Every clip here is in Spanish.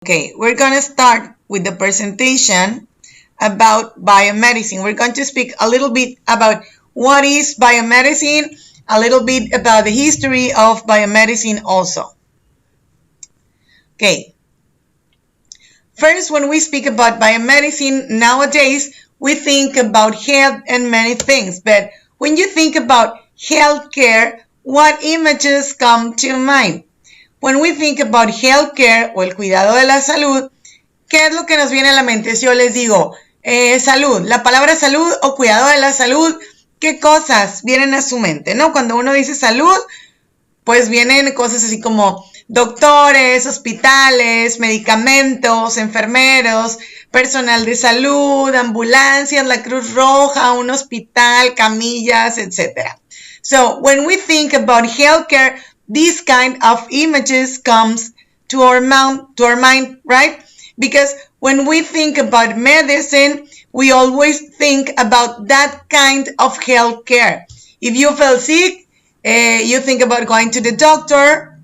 Okay, we're going to start with the presentation about biomedicine. We're going to speak a little bit about what is biomedicine, a little bit about the history of biomedicine also. Okay, first, when we speak about biomedicine, nowadays we think about health and many things, but when you think about healthcare, what images come to mind? When we think about healthcare o el cuidado de la salud, ¿qué es lo que nos viene a la mente? Si yo les digo salud, la palabra salud o cuidado de la salud, ¿qué cosas vienen a su mente? ¿No? Cuando uno dice salud, pues vienen cosas así como doctores, hospitales, medicamentos, enfermeros, personal de salud, ambulancias, la Cruz Roja, un hospital, camillas, etc. So when we think about healthcare, this kind of images comes to our mind, right? Because when we think about medicine, we always think about that kind of healthcare. If you feel sick, you think about going to the doctor,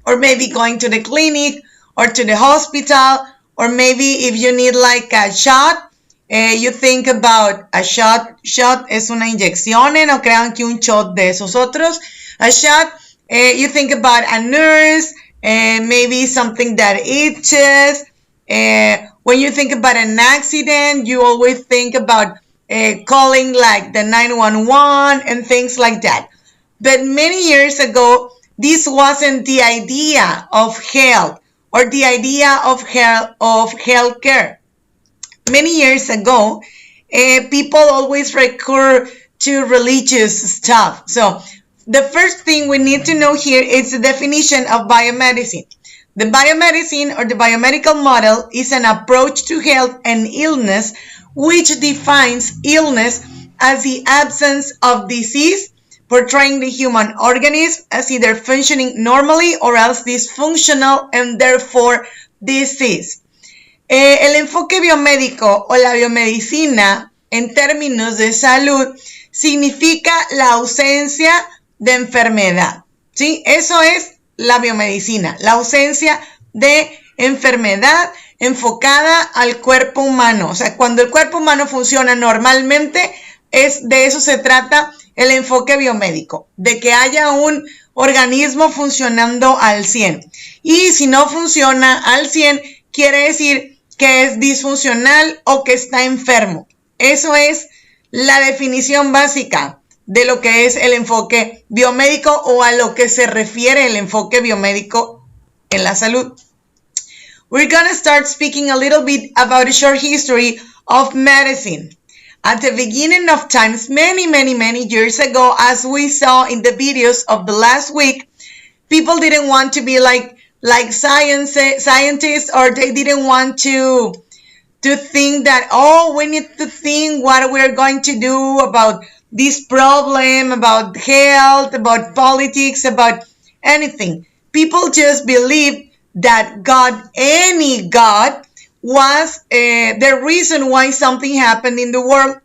or maybe going to the clinic, or to the hospital, or maybe if you need like a shot, you think about a shot. Shot es una inyección, no crean que un shot de esos otros. A shot, you think about a nurse, maybe something that itches. When you think about an accident, you always think about calling like the 911 and things like that. But many years ago, this wasn't the idea of health or the idea of healthcare. Many years ago, people always recur to religious stuff. So the first thing we need to know here is the definition of biomedicine. The biomedicine or the biomedical model is an approach to health and illness which defines illness as the absence of disease, portraying the human organism as either functioning normally or else dysfunctional and therefore disease. El enfoque biomédico o la biomedicina en términos de salud significa la ausencia de enfermedad, ¿sí? Eso es la biomedicina, la ausencia de enfermedad enfocada al cuerpo humano. O sea, cuando el cuerpo humano funciona normalmente, de eso se trata el enfoque biomédico, de que haya un organismo funcionando al 100. Y si no funciona al 100, quiere decir que es disfuncional o que está enfermo. Eso es la definición básica de lo que es el enfoque biomédico o a lo que se refiere el enfoque biomédico en la salud. We're going to start speaking a little bit about a short history of medicine. At the beginning of times, many years ago, as we saw in the videos of the last week, people didn't want to be like scientists, or they didn't want to think that, oh, we need to think what we're going to do about this problem, about health, about politics, about anything. People just believed that God, any God, was the reason why something happened in the world.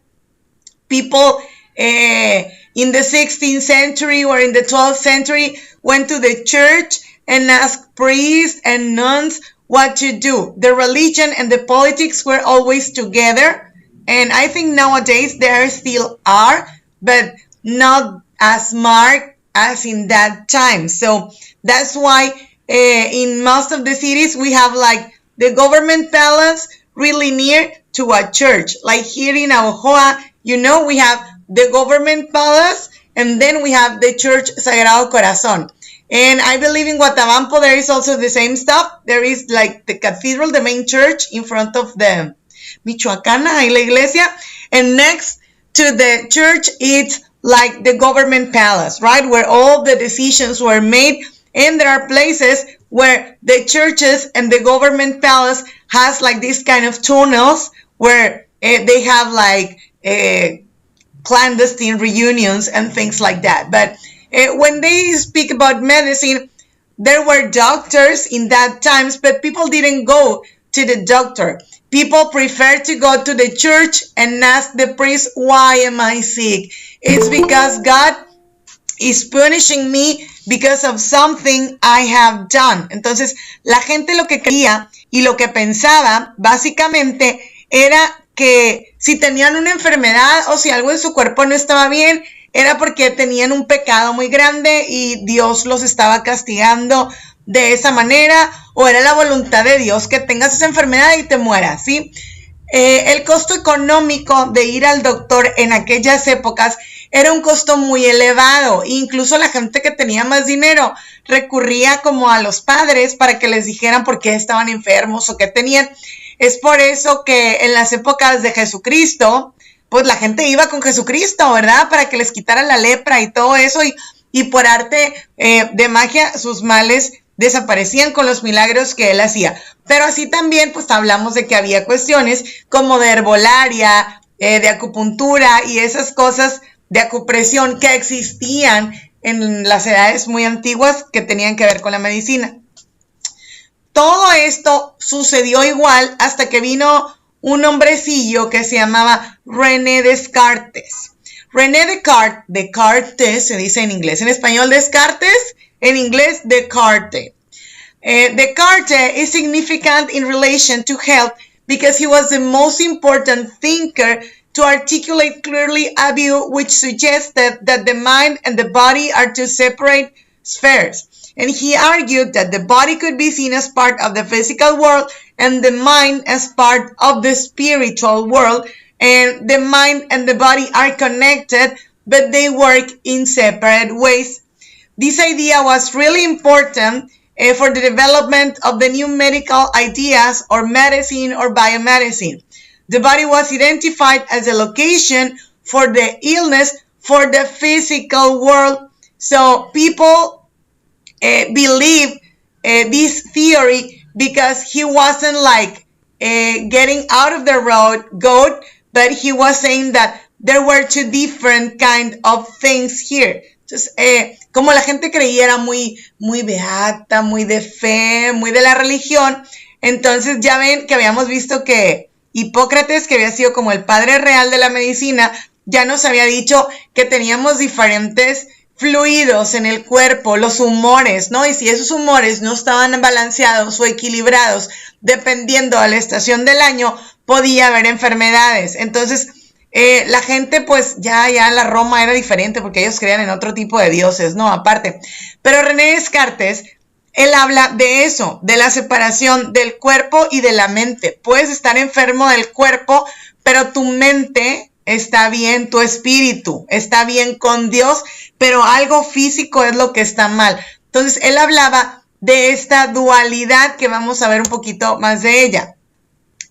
People in the 16th century or in the 12th century went to the church and asked priests and nuns what to do. The religion and the politics were always together. And I think nowadays there still are, but not as marked as in that time. So that's why in most of the cities we have like the government palace really near to a church. Like here in Navajoa, you know, we have the government palace and then we have the church Sagrado Corazon. And I believe in Guatabampo there is also the same stuff. There is like the cathedral, the main church in front of the Michoacana y la iglesia. And next to the church, it's like the government palace, right? Where all the decisions were made. And there are places where the churches and the government palace has like this kind of tunnels where they have like clandestine reunions and things like that. But when they speak about medicine, there were doctors in that times, but people didn't go to the doctor. People prefer to go to the church and ask the priest, why am I sick? It's because God is punishing me because of something I have done. Entonces, la gente lo que creía y lo que pensaba, básicamente, era que si tenían una enfermedad o si algo en su cuerpo no estaba bien, era porque tenían un pecado muy grande y Dios los estaba castigando de esa manera, o era la voluntad de Dios que tengas esa enfermedad y te mueras, ¿sí? El costo económico de ir al doctor en aquellas épocas era un costo muy elevado. Incluso la gente que tenía más dinero recurría como a los padres para que les dijeran por qué estaban enfermos o qué tenían. Es por eso que en las épocas de Jesucristo, pues la gente iba con Jesucristo, ¿verdad? Para que les quitaran la lepra y todo eso, y por arte de magia sus males desaparecían con los milagros que él hacía. Pero así también, pues hablamos de que había cuestiones como de herbolaria, de acupuntura y esas cosas de acupresión que existían en las edades muy antiguas que tenían que ver con la medicina. Todo esto sucedió igual hasta que vino un hombrecillo que se llamaba René Descartes. René Descartes se dice en inglés. En español Descartes, en inglés Descartes. Descartes is significant in relation to health because he was the most important thinker to articulate clearly a view which suggested that the mind and the body are two separate spheres. And he argued that the body could be seen as part of the physical world and the mind as part of the spiritual world. And the mind and the body are connected, but they work in separate ways. This idea was really important for the development of the new medical ideas or medicine or biomedicine. The body was identified as a location for the illness for the physical world. So people believe this theory because he wasn't like getting out of the road goat, but he was saying that there were two different kind of things here. Entonces, como la gente creía era muy beata, muy de fe, muy de la religión, entonces ya ven que habíamos visto que Hipócrates, que había sido como el padre real de la medicina, ya nos había dicho que teníamos diferentes fluidos en el cuerpo, los humores, ¿no? Y si esos humores no estaban balanceados o equilibrados, dependiendo de la estación del año, podía haber enfermedades. Entonces, la gente, pues, ya la Roma era diferente porque ellos creían en otro tipo de dioses, ¿no? Aparte. Pero René Descartes, él habla de eso, de la separación del cuerpo y de la mente. Puedes estar enfermo del cuerpo, pero tu mente está bien, tu espíritu está bien con Dios, pero algo físico es lo que está mal. Entonces, él hablaba de esta dualidad que vamos a ver un poquito más de ella.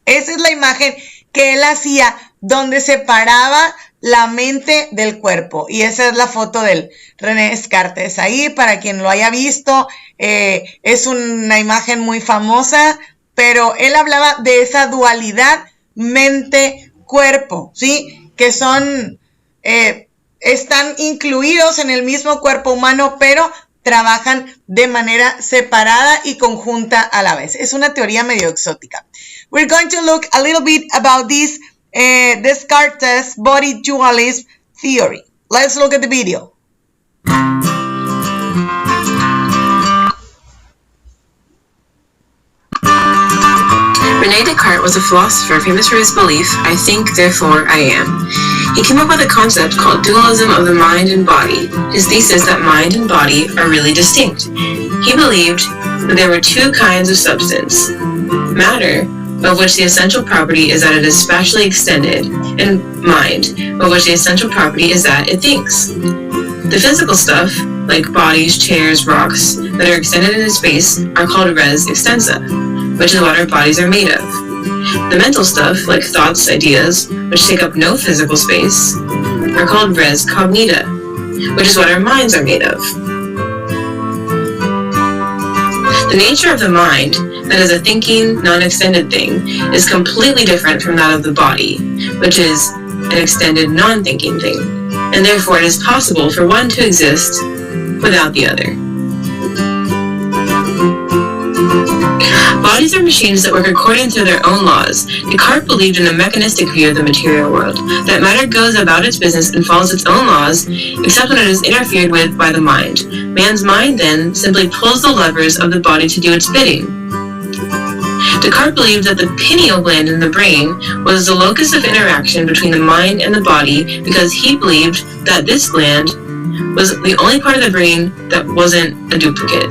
Esa es la imagen que él hacía donde separaba la mente del cuerpo. Y esa es la foto del René Descartes. Ahí, para quien lo haya visto, es una imagen muy famosa, pero él hablaba de esa dualidad mente-cuerpo, ¿sí? Que son, están incluidos en el mismo cuerpo humano, pero trabajan de manera separada y conjunta a la vez. Es una teoría medio exótica. We're going to look a little bit about this Descartes body dualism theory. Let's look at the video. René Descartes was a philosopher famous for his belief, I think, therefore I am. He came up with a concept called dualism of the mind and body. His thesis that mind and body are really distinct. He believed that there were two kinds of substance: matter, of which the essential property is that it is spatially extended, and mind, of which the essential property is that it thinks. The physical stuff, like bodies, chairs, rocks, that are extended in space are called res extensa, which is what our bodies are made of. The mental stuff, like thoughts, ideas, which take up no physical space, are called res cognita, which is what our minds are made of. The nature of the mind, that is a thinking, non-extended thing, is completely different from that of the body, which is an extended, non-thinking thing, and therefore it is possible for one to exist without the other. Bodies are machines that work according to their own laws. Descartes believed in a mechanistic view of the material world, that matter goes about its business and follows its own laws, except when it is interfered with by the mind. Man's mind, then, simply pulls the levers of the body to do its bidding. Descartes believed that the pineal gland in the brain was the locus of interaction between the mind and the body because he believed that this gland was the only part of the brain that wasn't a duplicate.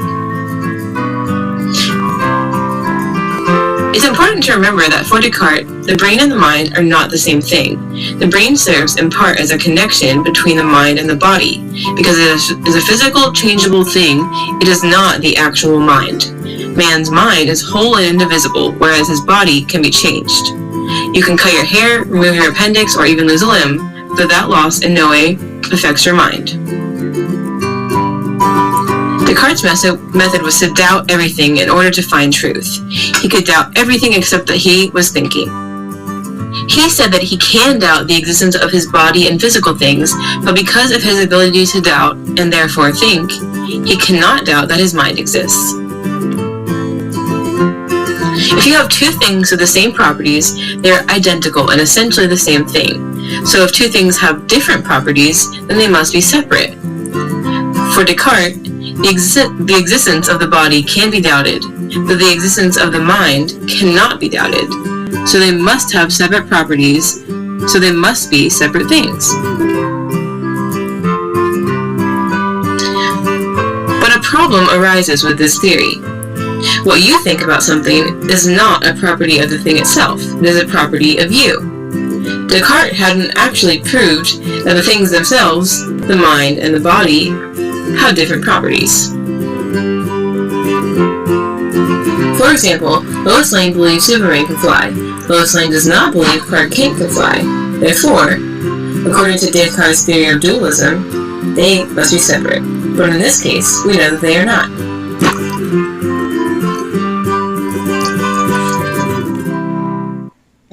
It's important to remember that for Descartes, the brain and the mind are not the same thing. The brain serves in part as a connection between the mind and the body. Because it is a physical, changeable thing, it is not the actual mind. Man's mind is whole and indivisible, whereas his body can be changed. You can cut your hair, remove your appendix, or even lose a limb, but that loss in no way affects your mind. Descartes' method was to doubt everything in order to find truth. He could doubt everything except that he was thinking. He said that he can doubt the existence of his body and physical things, but because of his ability to doubt, and therefore think, he cannot doubt that his mind exists. If you have two things with the same properties, they are identical and essentially the same thing. So if two things have different properties, then they must be separate. For Descartes, the existence of the body can be doubted, but the existence of the mind cannot be doubted. So they must have separate properties, so they must be separate things. But a problem arises with this theory. What you think about something is not a property of the thing itself, it is a property of you. Descartes hadn't actually proved that the things themselves, the mind and the body, have different properties. For example, Lois Lane believes Superman can fly. Lois Lane does not believe Clark Kent can fly. Therefore, according to Descartes' theory of dualism, they must be separate. But in this case, we know that they are not.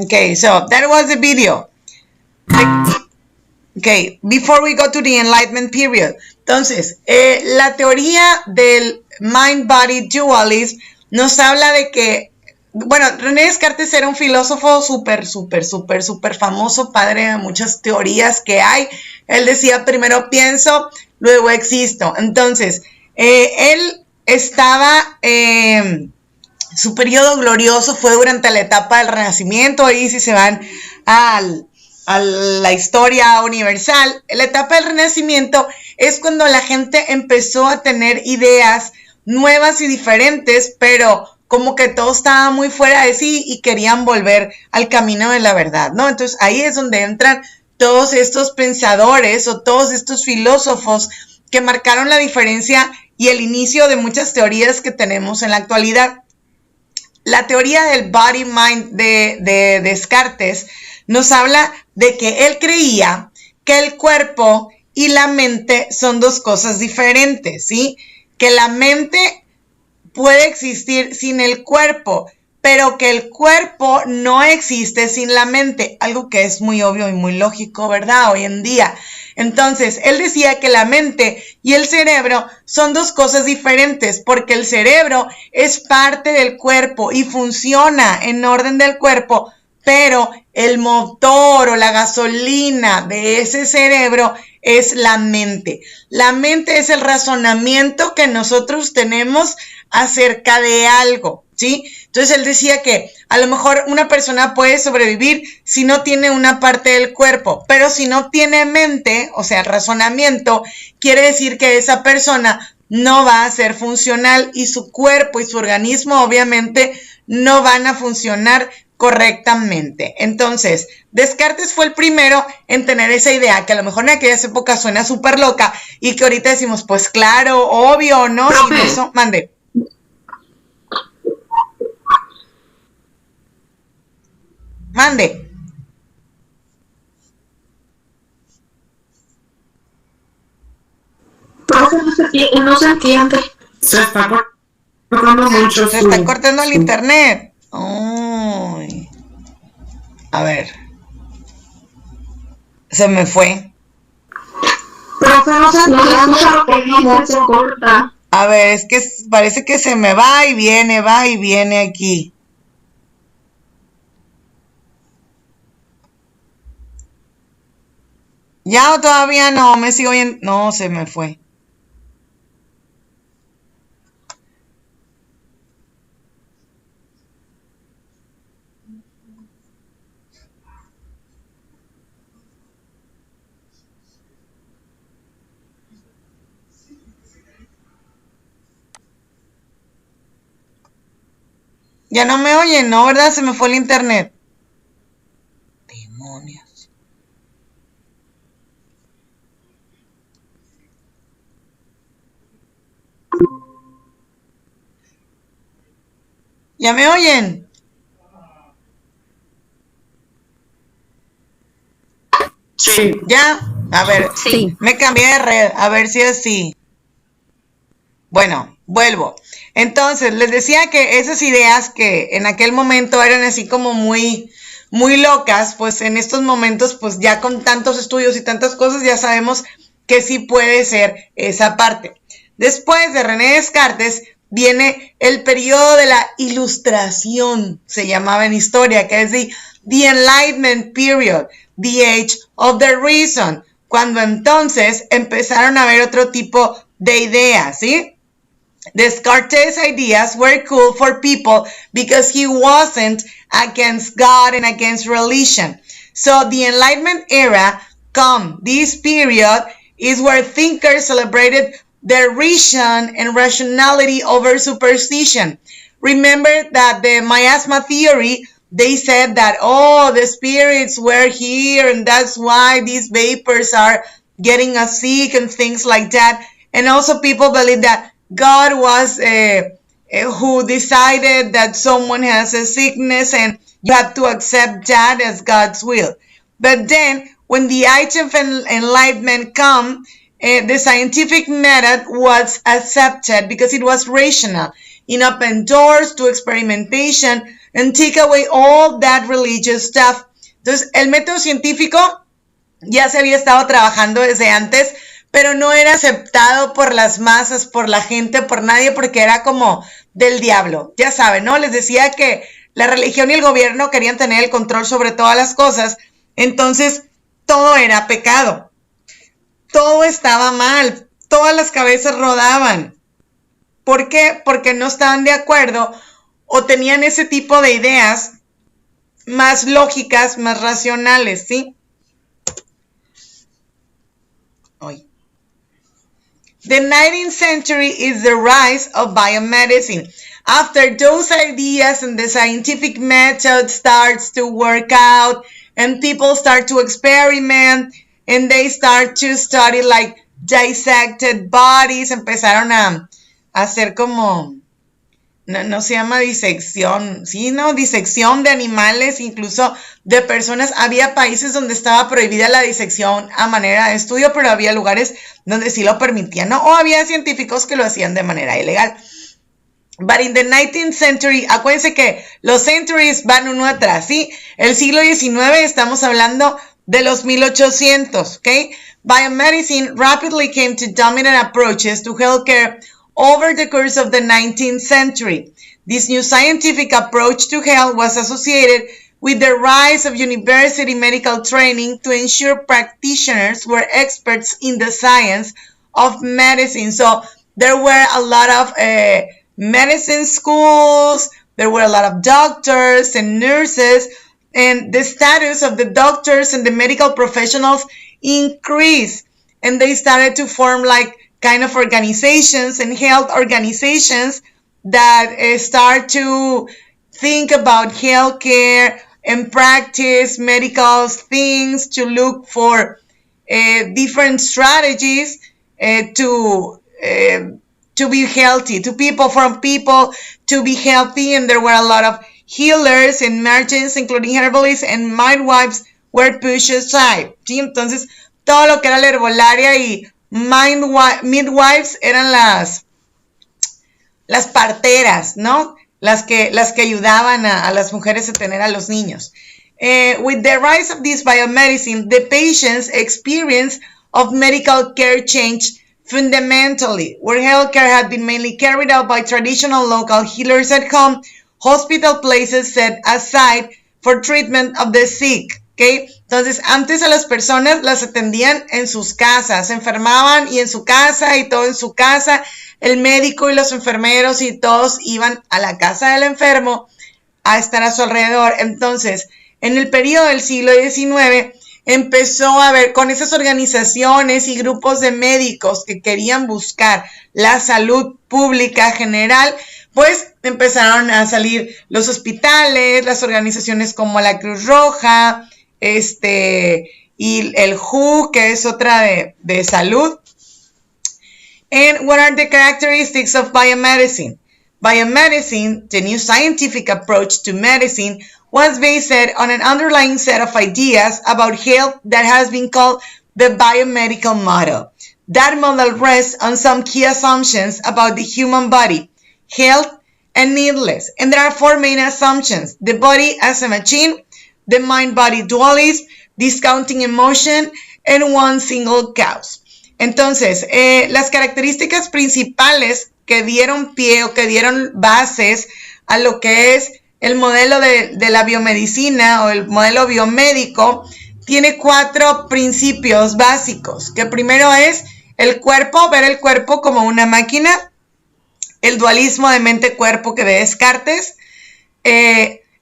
Okay, so that was the video. Okay, before we go to the Enlightenment Period. Entonces, la teoría del mind-body dualism nos habla de que, bueno, René Descartes era un filósofo súper famoso, padre de muchas teorías que hay. Él decía, primero pienso, luego existo. Entonces, él estaba... su periodo glorioso fue durante la etapa del Renacimiento. Ahí si se van a la historia universal, la etapa del Renacimiento es cuando la gente empezó a tener ideas nuevas y diferentes, pero como que todo estaba muy fuera de sí y querían volver al camino de la verdad, ¿no? Entonces ahí es donde entran todos estos pensadores o todos estos filósofos que marcaron la diferencia y el inicio de muchas teorías que tenemos en la actualidad. La teoría del body-mind de Descartes nos habla de que él creía que el cuerpo y la mente son dos cosas diferentes, ¿sí? Que la mente puede existir sin el cuerpo, pero que el cuerpo no existe sin la mente, algo que es muy obvio y muy lógico, ¿verdad? Hoy en día. Entonces, él decía que la mente y el cerebro son dos cosas diferentes, porque el cerebro es parte del cuerpo y funciona en orden del cuerpo, pero el motor o la gasolina de ese cerebro es la mente. La mente es el razonamiento que nosotros tenemos acerca de algo, ¿sí? Entonces él decía que a lo mejor una persona puede sobrevivir si no tiene una parte del cuerpo, pero si no tiene mente, o sea, razonamiento, quiere decir que esa persona no va a ser funcional y su cuerpo y su organismo obviamente no van a funcionar correctamente. Entonces, Descartes fue el primero en tener esa idea, que a lo mejor en aquellas épocas suena súper loca y que ahorita decimos, pues claro, obvio, ¿no? Sin eso, mande. Mande. No se entiende. Se está cortando mucho. Se está cortando el internet. Uy. A ver. Se me fue. Profe, no se escucha lo que dice, se corta. A ver, es que parece que se me va y viene aquí. Ya o todavía no, me sigo oyendo. No, se me fue. Ya no me oyen, ¿no? ¿Verdad? Se me fue el internet. Demonios. ¿Ya me oyen? Sí. ¿Ya? A ver, Sí. me cambié de red, a ver si así. Bueno, vuelvo. Entonces, les decía que esas ideas que en aquel momento eran así como muy locas, pues en estos momentos, pues ya con tantos estudios y tantas cosas, ya sabemos que sí puede ser esa parte. Después de René Descartes viene el periodo de la Ilustración, se llamaba en historia, que es the Enlightenment Period, the Age of the Reason, cuando entonces empezaron a ver otro tipo de ideas, ¿sí? Descartes' ideas were cool for people because he wasn't against God and against religion. So the Enlightenment era, this period, is where thinkers celebrated their reason and rationality over superstition. Remember that the miasma theory, they said that, oh, the spirits were here and that's why these vapors are getting us sick and things like that. And also people believe that God was who decided that someone has a sickness and you have to accept that as God's will. But then when the age of enlightenment come, the scientific method was accepted because it was rational. It opened doors to experimentation and take away all that religious stuff. Entonces, el método científico ya se había estado trabajando desde antes, pero no era aceptado por las masas, por la gente, por nadie, porque era como del diablo. Ya saben, ¿no? Les decía que la religión y el gobierno querían tener el control sobre todas las cosas, entonces todo era pecado. Todo estaba mal, todas las cabezas rodaban. ¿Por qué? Porque no estaban de acuerdo o tenían ese tipo de ideas más lógicas, más racionales, ¿sí? Hoy. The 19th century is the rise of biomedicine. After those ideas and the scientific method starts to work out and people start to experiment and they start to study like dissected bodies, empezaron a hacer como, no se llama disección, sí, no, disección de animales, incluso de personas. Había países donde estaba prohibida la disección a manera de estudio, pero había lugares donde sí lo permitían, ¿no? O había científicos que lo hacían de manera ilegal. But in the 19th century, acuérdense que los centuries van uno atrás, ¿sí? El siglo XIX, estamos hablando de los 1800, ¿ok? Biomedicine rapidly came to dominate approaches to healthcare over the course of the 19th century. This new scientific approach to health was associated with the rise of university medical training to ensure practitioners were experts in the science of medicine. So there were a lot of medicine schools, there were a lot of doctors and nurses, and the status of the doctors and the medical professionals increased, and they started to form like kind of organizations and health organizations that start to think about healthcare and practice medical things to look for different strategies to be healthy, to people to be healthy. And there were a lot of healers and merchants, including herbalists and midwives, were pushed aside. ¿Sí? Entonces, todo lo que era la herbolaria y midwives eran las parteras, ¿no? Las que ayudaban a las mujeres a tener a los niños. With the rise of this biomedicine, the patient's experience of medical care changed Fundamentally, where healthcare had been mainly carried out by traditional local healers at home, hospital places set aside for treatment of the sick. ¿Okay? Entonces, antes a las personas las atendían en sus casas, se enfermaban y en su casa y todo en su casa. El médico y los enfermeros y todos iban a la casa del enfermo a estar a su alrededor. Entonces, en el periodo del siglo XIX, empezó a haber con esas organizaciones y grupos de médicos que querían buscar la salud pública general, pues empezaron a salir los hospitales, las organizaciones como la Cruz Roja, y el WHO, que es otra de salud. And what are the characteristics of biomedicine? Biomedicine, the new scientific approach to medicine, was based on an underlying set of ideas about health that has been called the biomedical model. That model rests on some key assumptions about the human body, health, and needless. And there are four main assumptions: the body as a machine, the mind-body dualism, discounting emotion, and one single cause. Entonces, las características principales que dieron pie o que dieron bases a lo que es el modelo de la biomedicina o el modelo biomédico, tiene 4 principios básicos, que primero es el cuerpo, ver el cuerpo como una máquina, el dualismo de mente-cuerpo que de Descartes,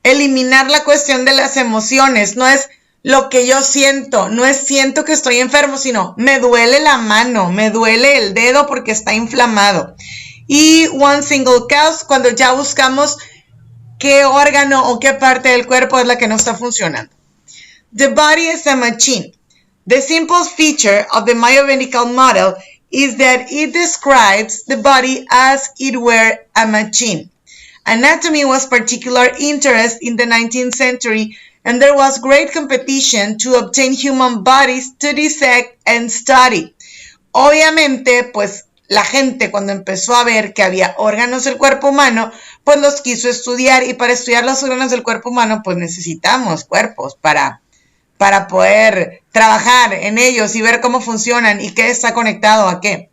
eliminar la cuestión de las emociones, no es lo que yo siento, no es siento que estoy enfermo, sino me duele la mano, me duele el dedo porque está inflamado. Y one single cause, cuando ya buscamos qué órgano o qué parte del cuerpo es la que no está funcionando. The body is a machine. The simple feature of the biomedical model is that it describes the body as it were a machine. Anatomy was particular interest in the 19th century, and there was great competition to obtain human bodies to dissect and study. Obviamente, pues la gente cuando empezó a ver que había órganos del cuerpo humano, pues los quiso estudiar, y para estudiar los órganos del cuerpo humano, pues necesitamos cuerpos para poder trabajar en ellos y ver cómo funcionan y qué está conectado a qué.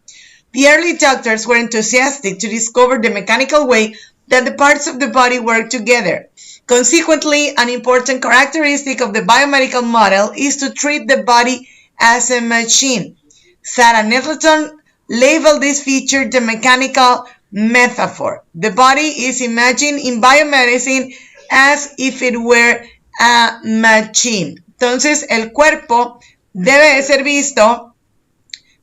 The early doctors were enthusiastic to discover the mechanical way that the parts of the body work together. Consequently, an important characteristic of the biomedical model is to treat the body as a machine. Sarah Nettleton labeled this feature the mechanical metaphor. The body is imagined in biomedicine as if it were a machine. Entonces, el cuerpo debe de ser visto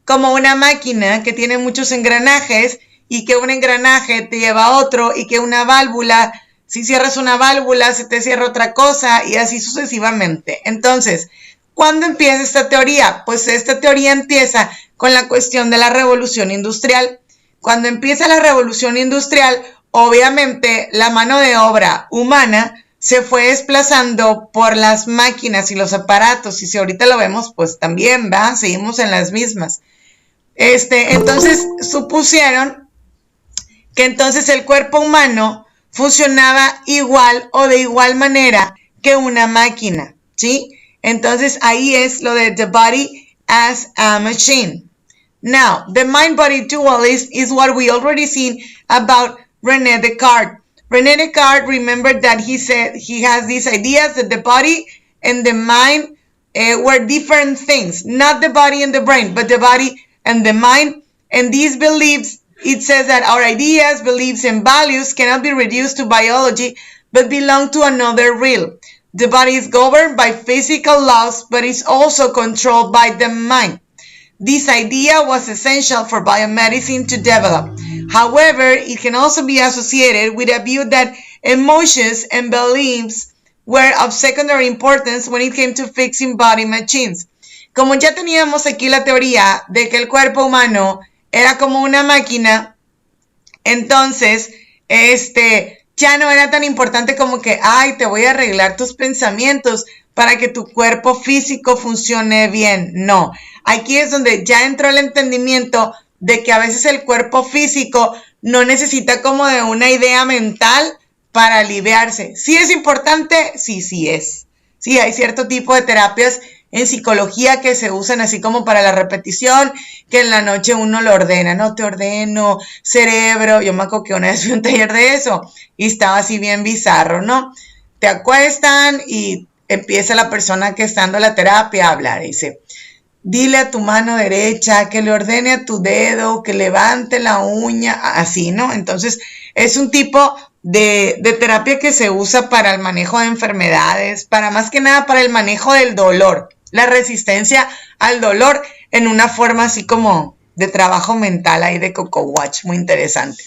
como una máquina que tiene muchos engranajes, y que un engranaje te lleva a otro, y que una válvula, si cierras una válvula, se te cierra otra cosa, y así sucesivamente. Entonces, ¿cuándo empieza esta teoría? Pues esta teoría empieza con la cuestión de la revolución industrial. Cuando empieza la revolución industrial, obviamente la mano de obra humana se fue desplazando por las máquinas y los aparatos, y si ahorita lo vemos, pues también, ¿va? Seguimos en las mismas. Entonces supusieron que entonces el cuerpo humano funcionaba igual o de igual manera que una máquina, ¿sí? Entonces ahí es lo de the body as a machine. Now, the mind-body dualism is what we already seen about René Descartes. René Descartes, remember that he said he has these ideas that the body and the mind were different things. Not the body and the brain, but the body and the mind. And these beliefs, it says that our ideas, beliefs, and values cannot be reduced to biology, but belong to another realm. The body is governed by physical laws, but is also controlled by the mind. This idea was essential for biomedicine to develop. However, it can also be associated with a view that emotions and beliefs were of secondary importance when it came to fixing body machines. Como ya teníamos aquí la teoría de que el cuerpo humano era como una máquina, entonces, ya no era tan importante como que, ay, te voy a arreglar tus pensamientos para que tu cuerpo físico funcione bien. No, aquí es donde ya entró el entendimiento de que a veces el cuerpo físico no necesita como de una idea mental para aliviarse. ¿Sí es importante? Sí, sí es. Sí, hay cierto tipo de terapias en psicología que se usan así como para la repetición, que en la noche uno lo ordena, ¿no? Te ordeno, cerebro. Yo me acuerdo que una vez fui a un taller de eso y estaba así bien bizarro, ¿no? Te acuestan y empieza la persona que está dando la terapia a hablar. Dice, dile a tu mano derecha que le ordene a tu dedo, que levante la uña, así, ¿no? Entonces, es un tipo de terapia que se usa para el manejo de enfermedades, para más que nada para el manejo del dolor, la resistencia al dolor en una forma así como de trabajo mental ahí de Coco Watch, muy interesante.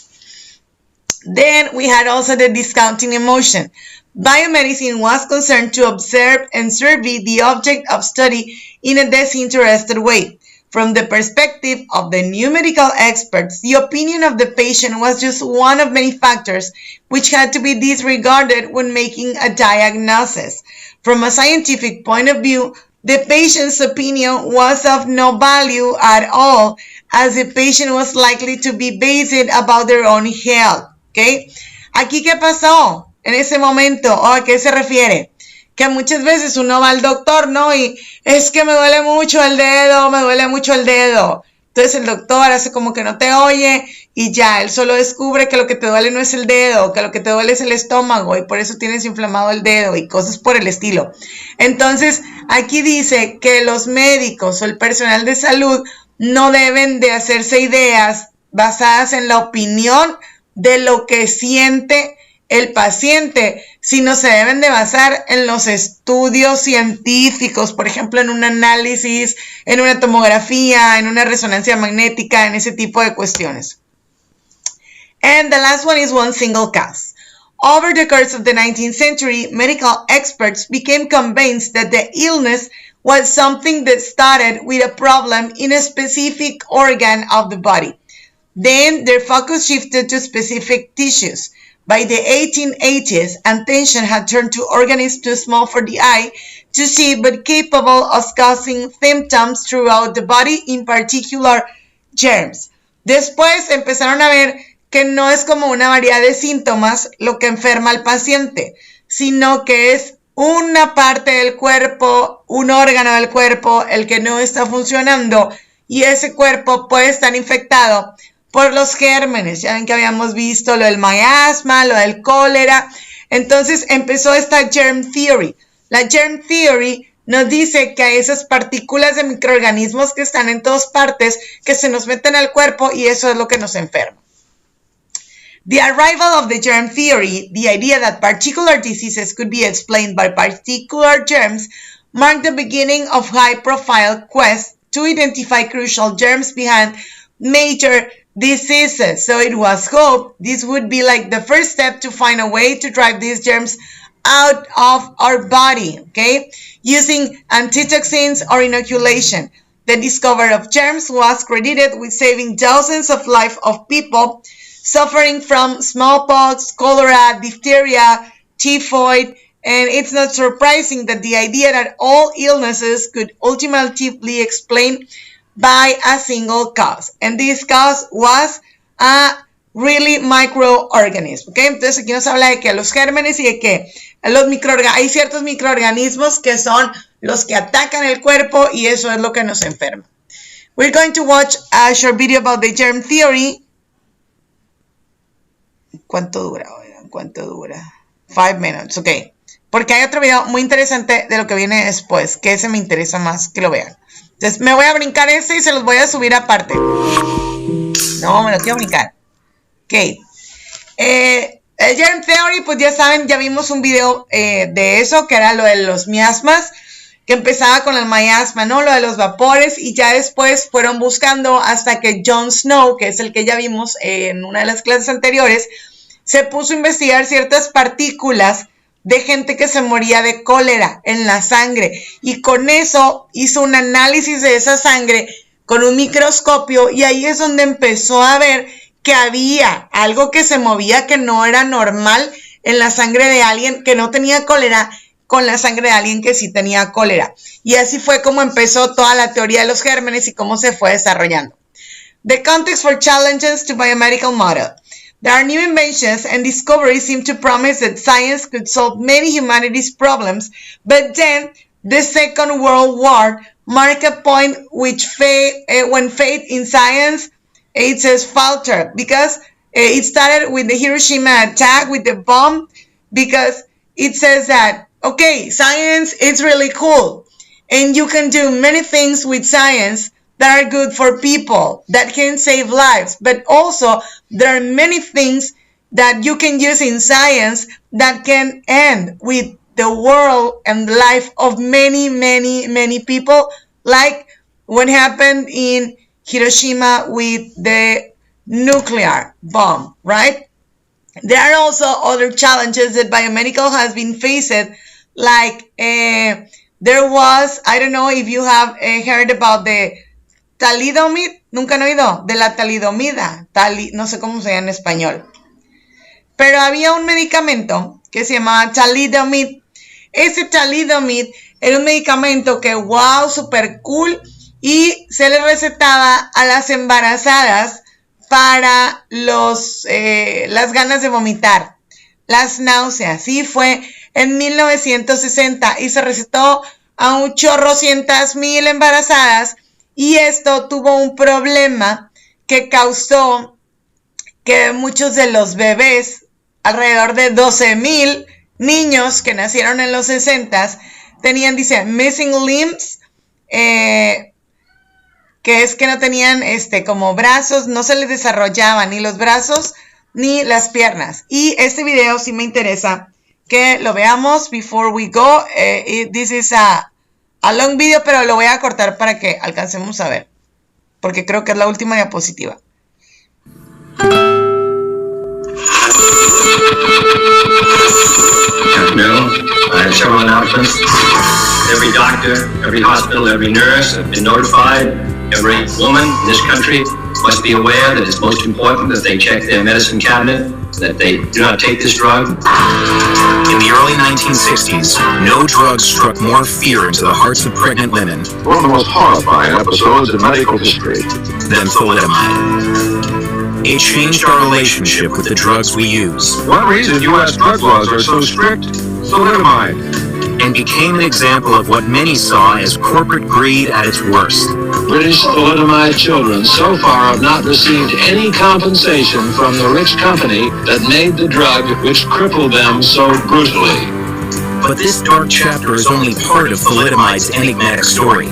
Then we had also the discounting emotion. Biomedicine was concerned to observe and survey the object of study in a disinterested way. From the perspective of the new medical experts, the opinion of the patient was just one of many factors which had to be disregarded when making a diagnosis. From a scientific point of view, the patient's opinion was of no value at all, as the patient was likely to be based about their own health. ¿Okay? Aquí, ¿qué pasó en ese momento? ¿O a qué se refiere? Que muchas veces uno va al doctor, ¿no? Y es que me duele mucho el dedo, me duele mucho el dedo. Entonces el doctor hace como que no te oye y ya, él solo descubre que lo que te duele no es el dedo, que lo que te duele es el estómago y por eso tienes inflamado el dedo y cosas por el estilo. Entonces, aquí dice que los médicos o el personal de salud no deben de hacerse ideas basadas en la opinión de lo que siente el paciente, sino se deben de basar en los estudios científicos, por ejemplo, en un análisis, en una tomografía, en una resonancia magnética, en ese tipo de cuestiones. And the last one is one single cause. Over the course of the 19th century, medical experts became convinced that the illness was something that started with a problem in a specific organ of the body. Then their focus shifted to specific tissues. By the 1880s, attention had turned to organisms too small for the eye to see, but capable of causing symptoms throughout the body, in particular germs. Después empezaron a ver que no es como una variedad de síntomas lo que enferma al paciente, sino que es una parte del cuerpo, un órgano del cuerpo, el que no está funcionando, y ese cuerpo puede estar infectado por los gérmenes. Ya ven que habíamos visto lo del miasma, lo del cólera. Entonces empezó esta Germ Theory. La Germ Theory nos dice que hay esas partículas de microorganismos que están en todas partes, que se nos meten al cuerpo y eso es lo que nos enferma. The arrival of the germ theory, the idea that particular diseases could be explained by particular germs, marked the beginning of high-profile quests to identify crucial germs behind major diseases. So it was hoped this would be like the first step to find a way to drive these germs out of our body, okay, using antitoxins or inoculation. The discovery of germs was credited with saving dozens of lives of people suffering from smallpox, cholera, diphtheria, typhoid, and it's not surprising that the idea that all illnesses could ultimately be explained by a single cause. And this cause was a really microorganism. ¿Okay? Entonces aquí nos habla de que los gérmenes y de que hay ciertos microorganismos que son los que atacan el cuerpo y eso es lo que nos enferma. We're going to watch a short video about the germ theory. ¿Cuánto dura? Oigan, ¿cuánto dura? 5 minutes, ok. Porque hay otro video muy interesante de lo que viene después, que ese me interesa más que lo vean. Entonces me voy a brincar ese y se los voy a subir aparte. No, me lo quiero brincar. Ok. El Germ Theory, pues ya saben, ya vimos un video de eso, que era lo de los miasmas, que empezaba con el miasma, ¿no? Lo de los vapores, y ya después fueron buscando hasta que John Snow, que es el que ya vimos en una de las clases anteriores, se puso a investigar ciertas partículas de gente que se moría de cólera en la sangre, y con eso hizo un análisis de esa sangre con un microscopio, y ahí es donde empezó a ver que había algo que se movía que no era normal en la sangre de alguien que no tenía cólera con la sangre de alguien que sí tenía cólera. Y así fue como empezó toda la teoría de los gérmenes y cómo se fue desarrollando. The context for challenges to biomedical model. There are new inventions and discoveries seem to promise that science could solve many humanity's problems, but then the Second World War marked a point which when faith in science, it says, faltered, because it started with the Hiroshima attack, with the bomb, because it says that, okay, science is really cool, and you can do many things with science that are good for people, that can save lives, but also there are many things that you can use in science that can end with the world and the life of many, many, many people, like what happened in Hiroshima with the nuclear bomb, right? There are also other challenges that biomedical has been faced, like there was, I don't know if you have heard about the talidomide, nunca han oído de la talidomida, no sé cómo se llama en español, pero había un medicamento que se llamaba talidomide. Ese talidomide era un medicamento que, wow, super cool, y se le recetaba a las embarazadas para las ganas de vomitar, las náuseas. Sí, fue en 1960 y se recetó a un chorro 100,000 embarazadas, y esto tuvo un problema que causó que muchos de los bebés, alrededor de 12,000 niños que nacieron en los 60, tenían, dice, missing limbs, que es que no tenían como brazos, no se les desarrollaban ni los brazos ni las piernas. Y este video sí me interesa que lo veamos before we go. This is a long video, pero lo voy a cortar para que alcancemos a ver, porque creo que es la última diapositiva. No, I have several announcements. Every doctor, every hospital, every nurse have been notified. Every woman in this country must be aware that it's most important that they check their medicine cabinet, that they do not take this drug. In the early 1960s, no drug struck more fear into the hearts of pregnant women. One of the most horrifying episodes in medical history. Than thalidomide. It changed our relationship with the drugs we use. One reason U.S. drug laws are so strict, thalidomide. And became an example of what many saw as corporate greed at its worst. British thalidomide children so far have not received any compensation from the rich company that made the drug which crippled them so brutally. But this dark chapter is only part of thalidomide's enigmatic story,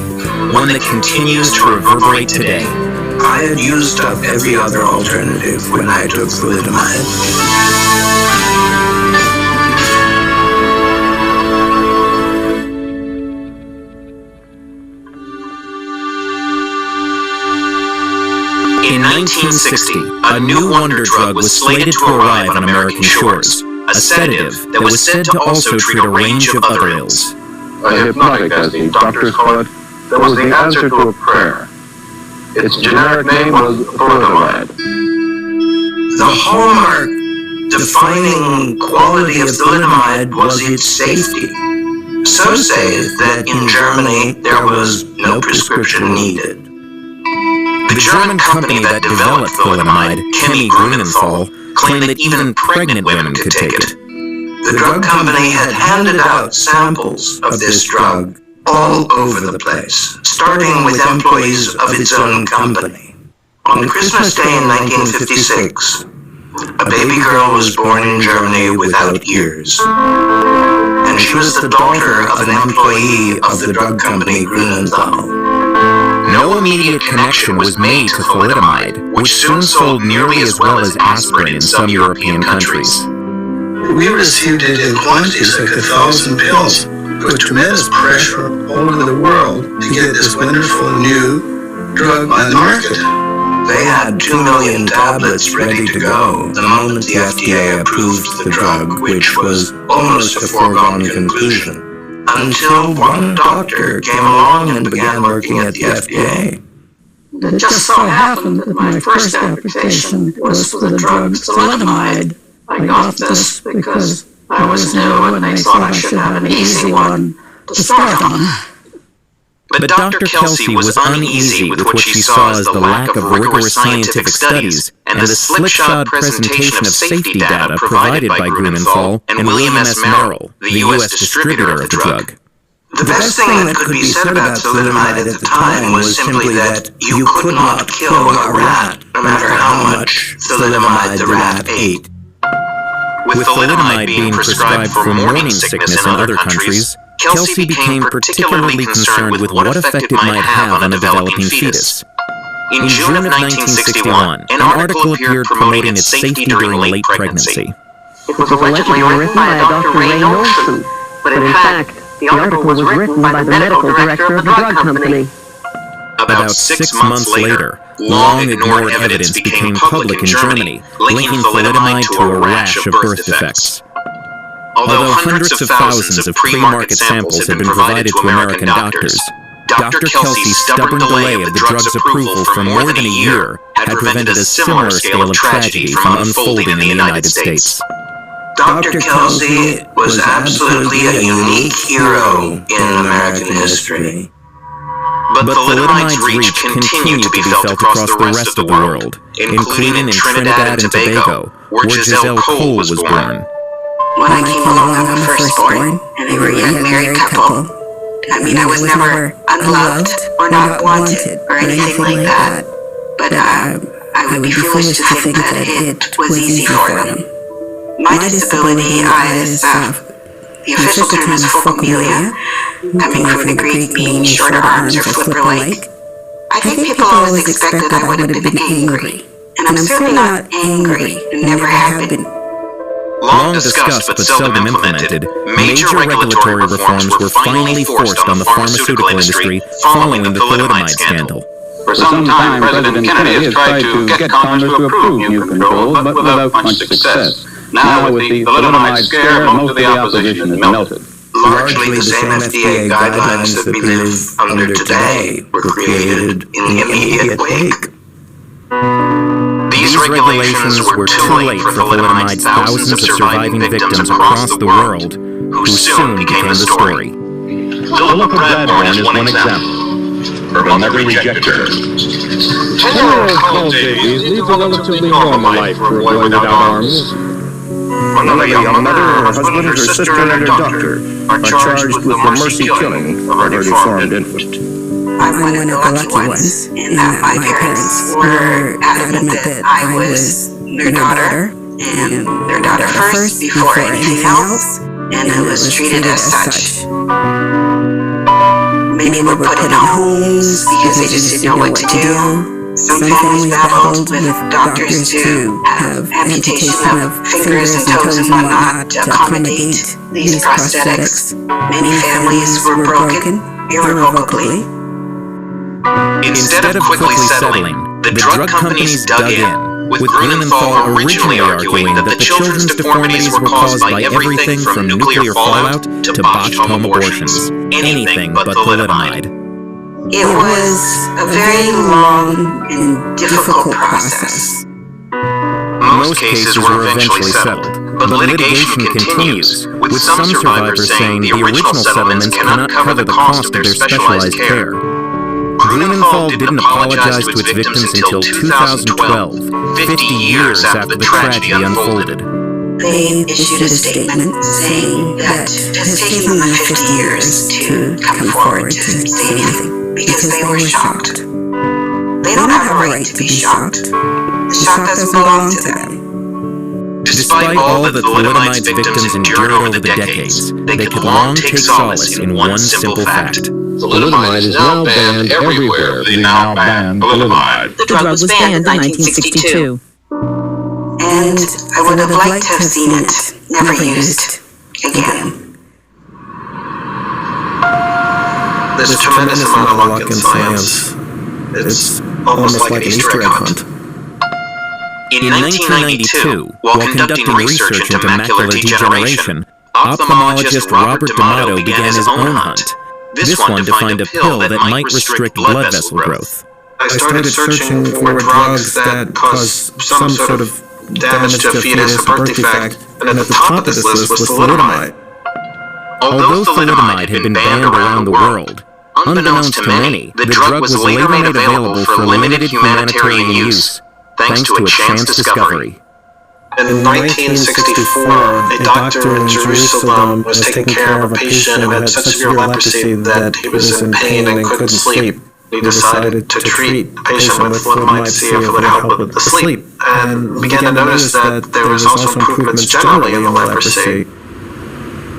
one that continues to reverberate today. I had used up every other alternative when I took thalidomide. In 1960, a new wonder drug was slated to arrive on American shores, a sedative that was said to also treat a range of other ills. A hypnotic, as the doctors call it, that was the answer to a prayer. Its generic name was thalidomide. The hallmark defining quality of thalidomide was its safety. So safe that in Germany there was no prescription needed. The German company that developed thalidomide, Chemie Grünenthal, claimed that even pregnant women could take it. The drug company had handed out samples of this drug all over the place, starting with employees of its own company. On Christmas Day in 1956, a baby girl was born in Germany without ears. And she was the daughter of an employee of the drug company Grünenthal. No immediate connection was made to thalidomide, which soon sold nearly as well as aspirin in some European countries. We received it in quantities like 1,000 pills, put tremendous pressure all over the world to get this wonderful new drug on the market. They had 2 million tablets ready to go the moment the FDA approved the drug, which was almost a foregone conclusion. Until one doctor came along and began working at the FDA. It just so happened that my first application was for the drug thalidomide. I got this because I was new and they thought I should have an easy one to start on. But Dr. Kelsey was uneasy with what she saw as the lack of rigorous scientific studies and the slipshod presentation of safety data provided by Grünenthal and William S. Merrill, the U.S. distributor of the drug. The best thing that could be said about thalidomide at the time was simply that you could not kill a rat, no matter how much thalidomide the rat ate. With thalidomide being prescribed for morning sickness in other countries, Kelsey became particularly concerned with what effect it might have on a developing fetus. In June of 1961, an article appeared promoting its safety during late pregnancy. It was allegedly written by Dr. Ray Olson, but in fact, the article was written by the medical director of the drug company. About 6 months later, long-ignored evidence became public in Germany, linking thalidomide to a rash of birth defects. Although hundreds of thousands of pre-market samples had been provided to American doctors, Dr. Kelsey's stubborn delay of the drug's approval for more than a year had prevented a similar scale of tragedy from unfolding in the United States. Dr. Kelsey was absolutely a unique hero in American history. But thalidomide's reach continued to be felt across the rest of the world, including in Trinidad and Tobago, where Giselle Cole was born. When I came along on the firstborn, and they were a young married couple, I was never unloved or not wanted or anything like that, but I would be foolish to think that it was easy for them. My disability is, the official term is phocomelia, coming from the Greek meaning shorter arms or flipper-like. I think people always expected I would have been angry, and I'm certainly not angry and never have been. Long discussed but seldom implemented, major regulatory reforms were finally forced on the pharmaceutical industry following the thalidomide scandal. For some time, President Kennedy has tried to get Congress to approve new controls, but without much success. Now, with the thalidomide scare, most of the opposition has melted. Largely the same FDA guidelines that we live under today were created in the immediate wake. These regulations were too late for thalidomide's thousands of surviving victims across the world, who soon became the story. Philip Bradburn is one example. From every rejecter. 10-year-old Carl Davies leads a relatively normal life for a boy without arms. Another young mother, her husband, her sister, and her doctor are charged with the mercy killing of her deformed infant. I'm one of the lucky ones in that my parents were adamant that I was their daughter, and their daughter first before anything else, and who was treated as such. Many were put in homes because they just didn't know what to do. Some families battled with doctors to have amputation of fingers and toes and whatnot to accommodate these prosthetics. Many families were broken irrevocably. Instead of quickly settling, the drug companies dug in, with Grunenthal originally arguing that the children's deformities were caused by everything from nuclear fallout to botched home abortions, anything but thalidomide. It was a very long and difficult process. Most cases were eventually settled, but litigation continues, with some survivors saying the original settlements cannot cover the cost of their specialized care. Grunenthal didn't apologize to its victims until 2012, 50 years after the tragedy unfolded. They issued a statement saying that it has taken them 50 years to come forward to say anything because they were shocked. They don't have a right to be shocked. The shock doesn't belong to them. Despite all that thalidomide's victims endured over the decades, they could long take solace in one simple fact. Thalidomide is now banned everywhere. They now ban thalidomide. The drug was banned in 1962. And I would have liked to have seen it never used again. There's a tremendous amount of luck in science. It's almost like an Easter egg hunt. In 1992, while conducting research into macular degeneration, ophthalmologist Robert D'Amato began his own hunt. This one to find a pill that might restrict blood vessel growth. I started searching for drugs that cause some sort of damage to a fetus, a birth defect, and at the top of this list was thalidomide. Although thalidomide had been banned around the world, unbeknownst to many, the drug was later made available for limited humanitarian use, thanks to a chance discovery. In 1964, a doctor in Jerusalem was taking care of a patient who had such severe leprosy that he was in pain and couldn't sleep. He decided to treat the patient with thalidomide to see if it would help with the sleep, and began to notice that there was also improvements generally in the leprosy.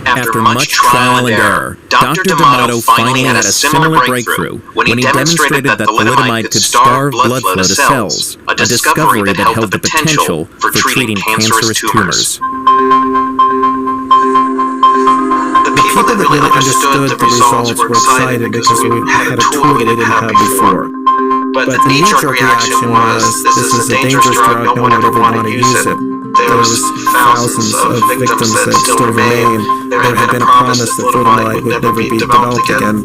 After much trial and error, Dr. D'Amato finally had a similar breakthrough when he demonstrated that thalidomide could starve blood flow to cells, a discovery that held the potential for treating cancerous tumors. The people that really understood the results were excited because we had a tool that we didn't have before. But the knee-jerk reaction was, this is a dangerous drug, no one would ever want to use it. There was thousands of victims that still remain. There had been a promise that thalidomide would never be developed again.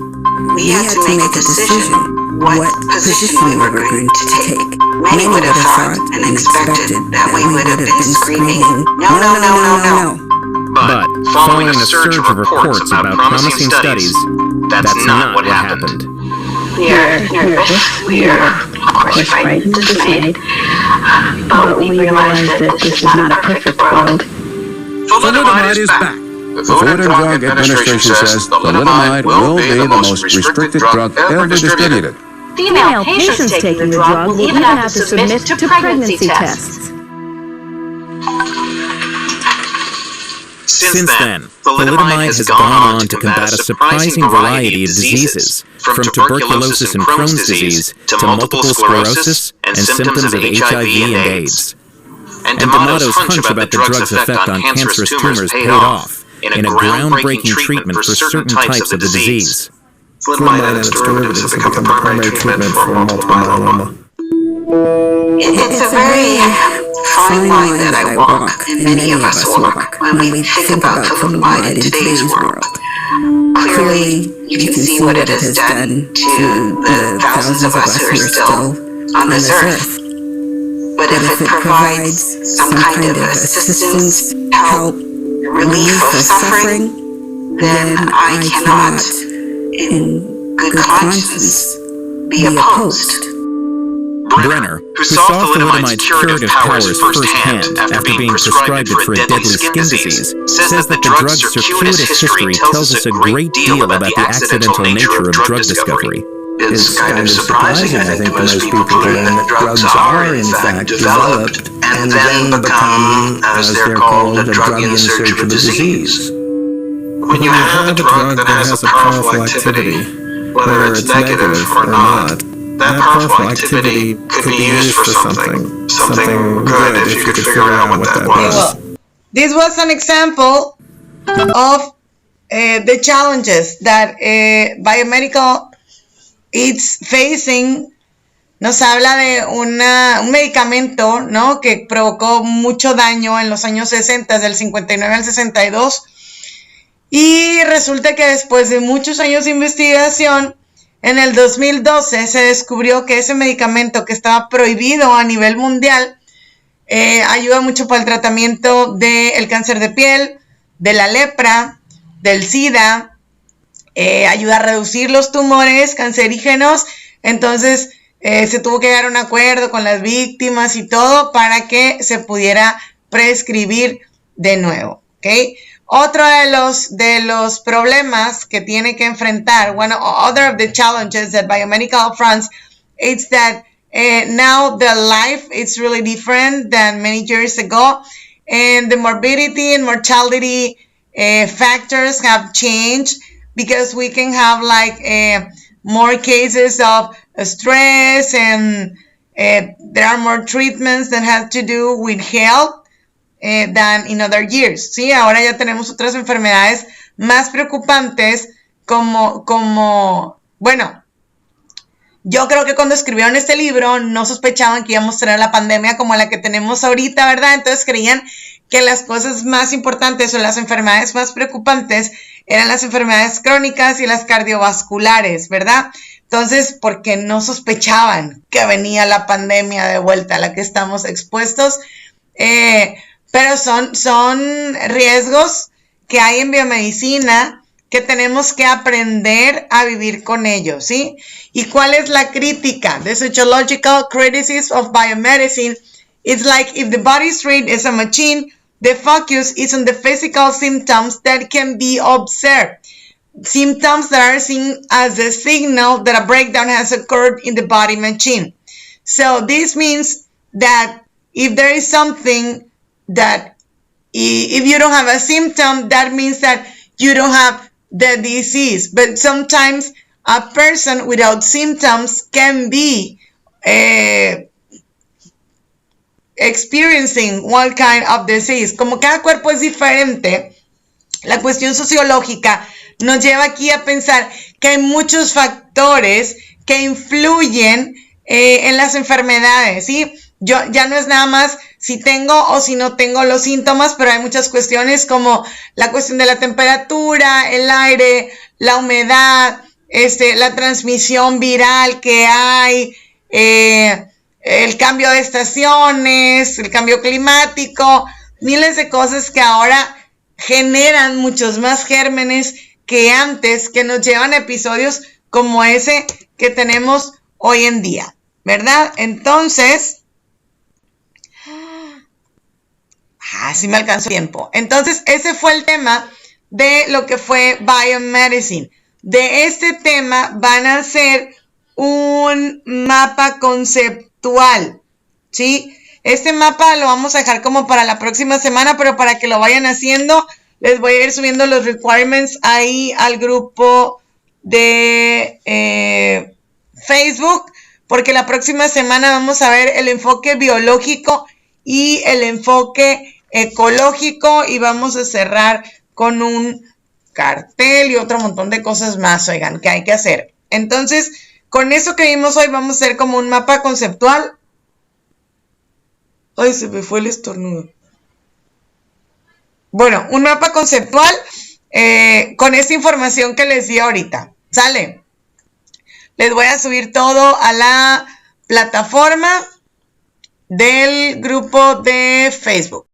We had to make a decision what position we were going to take. Many would have thought and expected that we would have been screaming, no, no, no, no, no. But, following a surge of reports about promising studies, that's not what happened. We are nervous, we are, of course, frightened, dismayed, but we realize that this is not a perfect world. Thalidomide is back. The Food and Drug Administration says thalidomide will be the most restricted drug ever distributed. Female patients taking the drug will even have to submit to pregnancy tests. Since then, thalidomide has gone on to combat a surprising variety of diseases, from tuberculosis and Crohn's disease to multiple sclerosis and symptoms of HIV and AIDS. And D'Amato's hunch about the drug's effect on cancerous tumors paid off in a groundbreaking treatment for certain types of the disease. Thalidomide and its derivatives have become the primary treatment for multiple myeloma. It's a very fine line that I walk, and many of us walk, when we think about thalidomide in today's world. Clearly, you can see what it has done to the thousands of us who are still on this earth. But if it provides some kind of assistance, help, relief of suffering, then I cannot, in good conscience, be opposed. Brenner, who saw thalidomide's curative powers firsthand after being prescribed it for a deadly skin disease, says that the drug's circuitous history tells us a great deal about the accidental nature of drug discovery. It's kind of surprising, I think, to most people to learn that drugs are, in fact, developed and then become, as they're called, a drug in search of a disease. When you have a drug that has a powerful activity, whether it's negative or not, that powerful activity could be used for something good if you could figure out what that was. This was an example of the challenges that biomedical is facing. Nos habla de un medicamento, ¿no?, que provocó mucho daño en los años 60, del 59 al 62. Y resulta que después de muchos años de investigación, en el 2012 se descubrió que ese medicamento que estaba prohibido a nivel mundial ayuda mucho para el tratamiento del cáncer de piel, de la lepra, del SIDA, ayuda a reducir los tumores cancerígenos. Entonces se tuvo que llegar a un acuerdo con las víctimas y todo para que se pudiera prescribir de nuevo, ¿ok? Otro de los problemas que tiene que enfrentar, other of the challenges that biomedical fronts, it's that now the life is really different than many years ago, and the morbidity and mortality factors have changed because we can have more cases of stress, and there are more treatments that have to do with health than in other years, ¿sí? Ahora ya tenemos otras enfermedades más preocupantes como, bueno, yo creo que cuando escribieron este libro no sospechaban que íbamos a tener la pandemia como la que tenemos ahorita, ¿verdad? Entonces creían que las cosas más importantes o las enfermedades más preocupantes eran las enfermedades crónicas y las cardiovasculares, ¿verdad? Entonces, porque no sospechaban que venía la pandemia de vuelta a la que estamos expuestos, pero son riesgos que hay en biomedicina que tenemos que aprender a vivir con ellos, ¿sí? ¿Y cuál es la crítica? The sociological criticism of biomedicine It's like if the body's rate is a machine, the focus is on the physical symptoms that can be observed. Symptoms that are seen as a signal that a breakdown has occurred in the body machine. So this means that if there is something that, if you don't have a symptom, that means that you don't have the disease. But sometimes a person without symptoms can be experiencing one kind of disease. Como cada cuerpo es diferente, la cuestión sociológica nos lleva aquí a pensar que hay muchos factores que influyen en las enfermedades, ¿sí? Ya no es nada más si tengo o si no tengo los síntomas, pero hay muchas cuestiones como la cuestión de la temperatura, el aire, la humedad, la transmisión viral que hay, el cambio de estaciones, el cambio climático, miles de cosas que ahora generan muchos más gérmenes que antes, que nos llevan a episodios como ese que tenemos hoy en día, ¿verdad? Entonces, sí me alcanzó tiempo. Entonces, ese fue el tema de lo que fue Biomedicine. De este tema van a hacer un mapa conceptual, ¿sí? Este mapa lo vamos a dejar como para la próxima semana, pero para que lo vayan haciendo, les voy a ir subiendo los requirements ahí al grupo de Facebook, porque la próxima semana vamos a ver el enfoque biológico y el enfoque ecológico, y vamos a cerrar con un cartel y otro montón de cosas más, oigan, que hay que hacer. Entonces, con eso que vimos hoy, vamos a hacer como un mapa conceptual. Ay, se me fue el estornudo. Bueno, un mapa conceptual con esta información que les di ahorita. ¿Sale? Les voy a subir todo a la plataforma del grupo de Facebook.